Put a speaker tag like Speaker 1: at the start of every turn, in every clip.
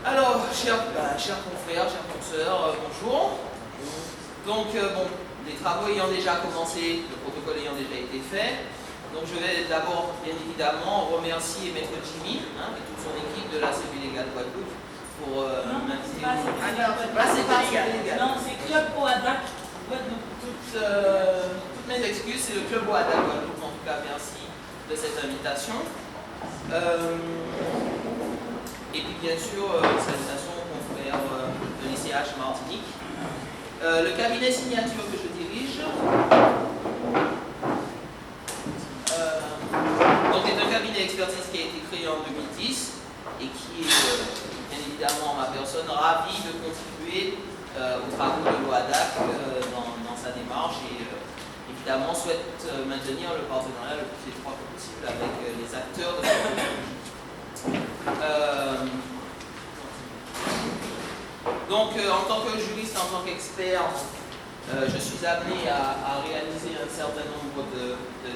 Speaker 1: Alors, chers confrères, chers consoeurs, bonjour. Donc, les travaux ayant déjà commencé, le protocole ayant déjà été fait, donc je vais d'abord, bien évidemment, remercier Maître Jimmy et toute son équipe de la CP Légale Guadeloupe pour m'inviter.
Speaker 2: C'est pas légal. Non, c'est Club OADAC Guadeloupe.
Speaker 1: Toutes mes excuses, c'est le Club OADAC Guadeloupe. En tout cas, merci de cette invitation. Et puis bien sûr, salutations aux confrères de l'ICH Martinique. Le cabinet signature que je dirige donc est un cabinet d'expertise qui a été créé en 2010 et qui est bien évidemment ma personne ravie de contribuer aux travaux de l'OADAC dans sa démarche et évidemment souhaite maintenir le partenariat le plus étroit possible avec les acteurs de la communauté. Donc, en tant que juriste, en tant qu'expert, je suis amené à réaliser un certain nombre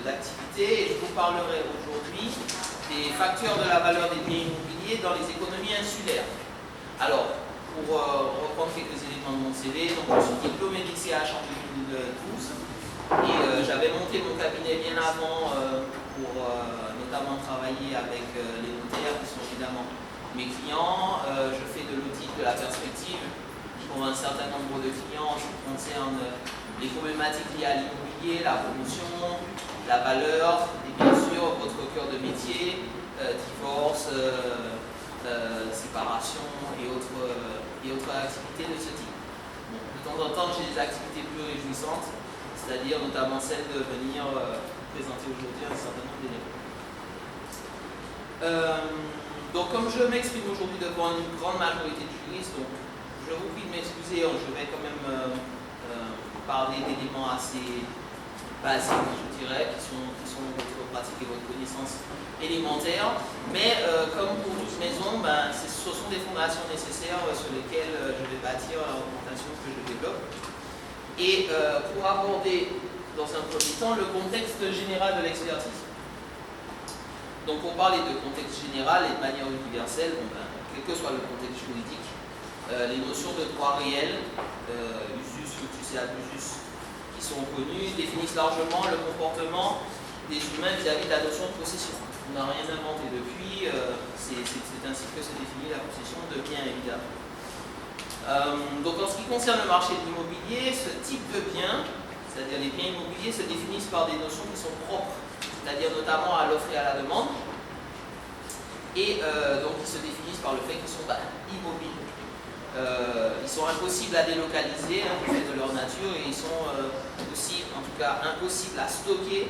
Speaker 1: d'activités et je vous parlerai aujourd'hui des facteurs de la valeur des biens immobiliers dans les économies insulaires. Alors, pour reprendre quelques éléments de mon CV, donc je suis diplômé d'ICH en 2012 et j'avais monté mon cabinet bien avant pour notamment travailler avec les notaires qui sont évidemment mes clients. Je fais de l'audit de la perspective pour un certain nombre de clients qui concernent les problématiques liées à l'immobilier, la promotion, la valeur et bien sûr votre cœur de métier, divorce, séparation et autres activités de ce type. Bon, de temps en temps j'ai des activités plus réjouissantes, c'est-à-dire notamment celle de venir présenter aujourd'hui un certain nombre d'éléments. Donc comme je m'exprime aujourd'hui devant une grande majorité de juristes, donc je vous prie de m'excuser, je vais quand même parler d'éléments assez basiques, je dirais, qui sont votre pratique et votre connaissance élémentaire. Mais comme pour toute maison, ce sont des fondations nécessaires sur lesquelles je vais bâtir l'argumentation que je développe. Et pour aborder dans un premier temps le contexte général de l'expertise. Donc pour parler de contexte général et de manière universelle, quel que soit le contexte juridique, les notions de droit réel, usus, fructus et abusus, qui sont connues, définissent largement le comportement des humains vis-à-vis de la notion de possession. On n'a rien inventé depuis, c'est ainsi que se définit la possession de biens, évidemment. Donc en ce qui concerne le marché de l'immobilier, ce type de biens, c'est-à-dire les biens immobiliers, se définissent par des notions qui sont propres, c'est-à-dire notamment à l'offre et à la demande, et donc ils se définissent par le fait qu'ils sont immobiles. Ils sont impossibles à délocaliser du fait de leur nature et ils sont aussi, en tout cas, impossibles à stocker,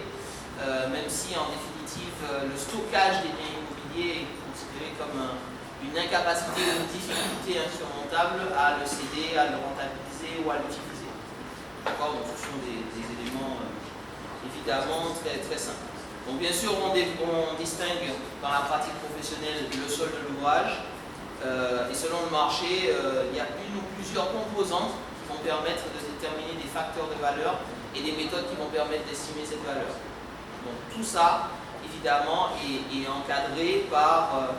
Speaker 1: même si en définitive le stockage des biens immobiliers est considéré comme une incapacité ou une difficulté insurmontable à le céder, à le rentabiliser ou à l'utiliser. D'accord, donc ce sont des éléments évidemment très, très simples. Donc bien sûr, on distingue dans la pratique professionnelle le sol de l'ouvrage et selon le marché, il y a une ou plusieurs composantes qui vont permettre de déterminer des facteurs de valeur et des méthodes qui vont permettre d'estimer cette valeur. Donc tout ça, évidemment, est encadré par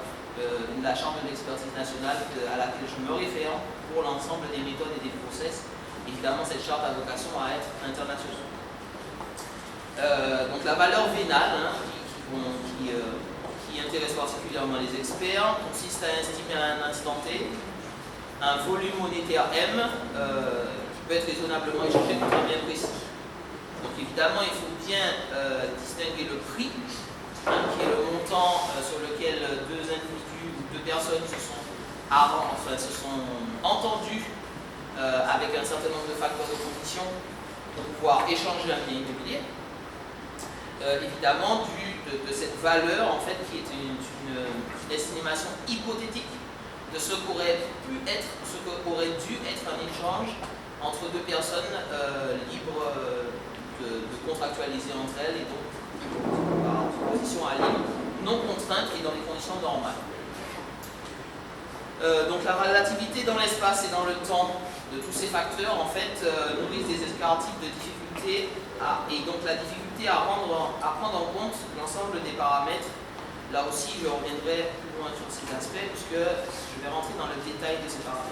Speaker 1: la Chambre d'expertise nationale à laquelle je me réfère pour l'ensemble des méthodes et des process. Évidemment, cette charte a vocation à être internationale. Donc la valeur vénale, qui intéresse particulièrement les experts, consiste à estimer à un instant T un volume monétaire M qui peut être raisonnablement échangé contre un bien précis. Donc évidemment, il faut bien distinguer le prix, qui est le montant sur lequel deux individus ou deux personnes se sont entendus avec un certain nombre de facteurs de condition pour pouvoir échanger un bien immobilier. Évidemment de cette valeur en fait qui est une estimation hypothétique de ce qu'aurait dû être un échange entre deux personnes libres de contractualiser entre elles et donc par position à libre, non contrainte et dans les conditions normales. Donc la relativité dans l'espace et dans le temps de tous ces facteurs en fait nourrissent des escartypes de difficulté et donc la difficulté à prendre en compte l'ensemble des paramètres. Là aussi je reviendrai plus loin sur cet aspect sujet puisque je vais rentrer dans le détail de ces paramètres.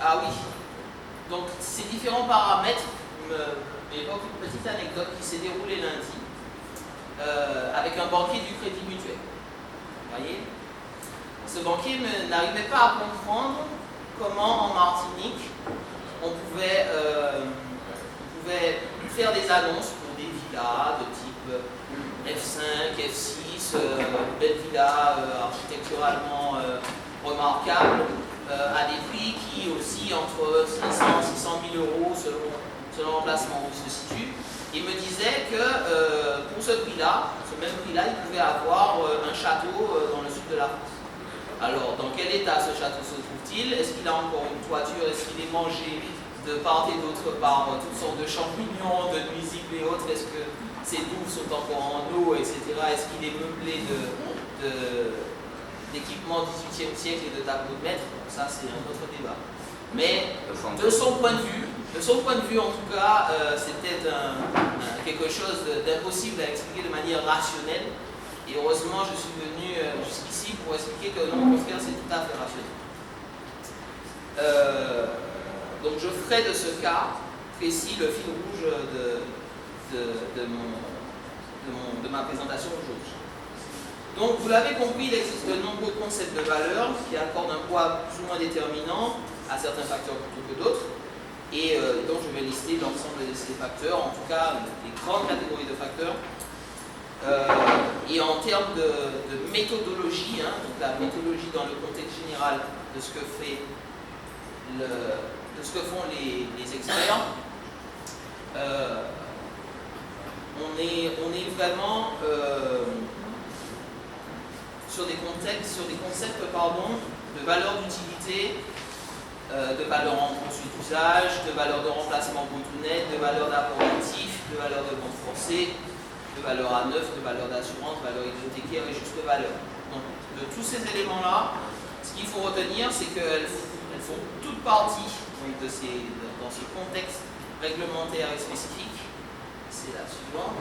Speaker 1: Ah oui, donc ces différents paramètres m'évoquent une petite anecdote qui s'est déroulée lundi avec un banquier du Crédit Mutuel. Vous voyez, ce banquier n'arrivait pas à comprendre comment en Martinique on pouvait faire des annonces pour des villas de type F5, F6, belles villas architecturalement remarquables, à des prix qui oscillent entre 500 et 600 000 euros selon l'emplacement où il se situe. Il me disait que pour ce prix-là, ce même prix-là, il pouvait avoir un château dans le sud de la France. Alors, dans quel état ce château se trouve-t-il? Est-ce qu'il a encore une toiture? Est-ce qu'il est mangé de part et d'autre par toutes sortes de champignons, de nuisibles et autres? Est-ce que ses douves sont encore en eau, etc.? Est-ce qu'il est meublé d'équipements 18e siècle et de tableaux de maître? Ça, c'est un autre débat. Mais de son point de vue, en tout cas, c'était quelque chose d'impossible à expliquer de manière rationnelle. Et heureusement, je suis venu jusqu'ici pour expliquer que non, au contraire, c'est tout à fait rationnel. Donc je ferai de ce cas précis le fil rouge de ma présentation aujourd'hui. Donc vous l'avez compris, il existe de nombreux concepts de valeur qui accordent un poids plus ou moins déterminant à certains facteurs plutôt que d'autres. Et donc je vais lister l'ensemble de ces facteurs, en tout cas les grandes catégories de facteurs. Et en termes de méthodologie, donc la méthodologie dans le contexte général de ce que font les experts, on est vraiment sur des concepts de valeur d'utilité, de valeur en poursuite d'usage, de valeur de remplacement brut ou net, de valeur d'apport actif, de valeur de vente forcée, de valeur à neuf, de valeur d'assurance, de valeur hypothécaire et juste valeur. Donc, de tous ces éléments-là, ce qu'il faut retenir, c'est qu'elles font toute partie donc, dans ce contexte réglementaire et spécifique. C'est la suivante.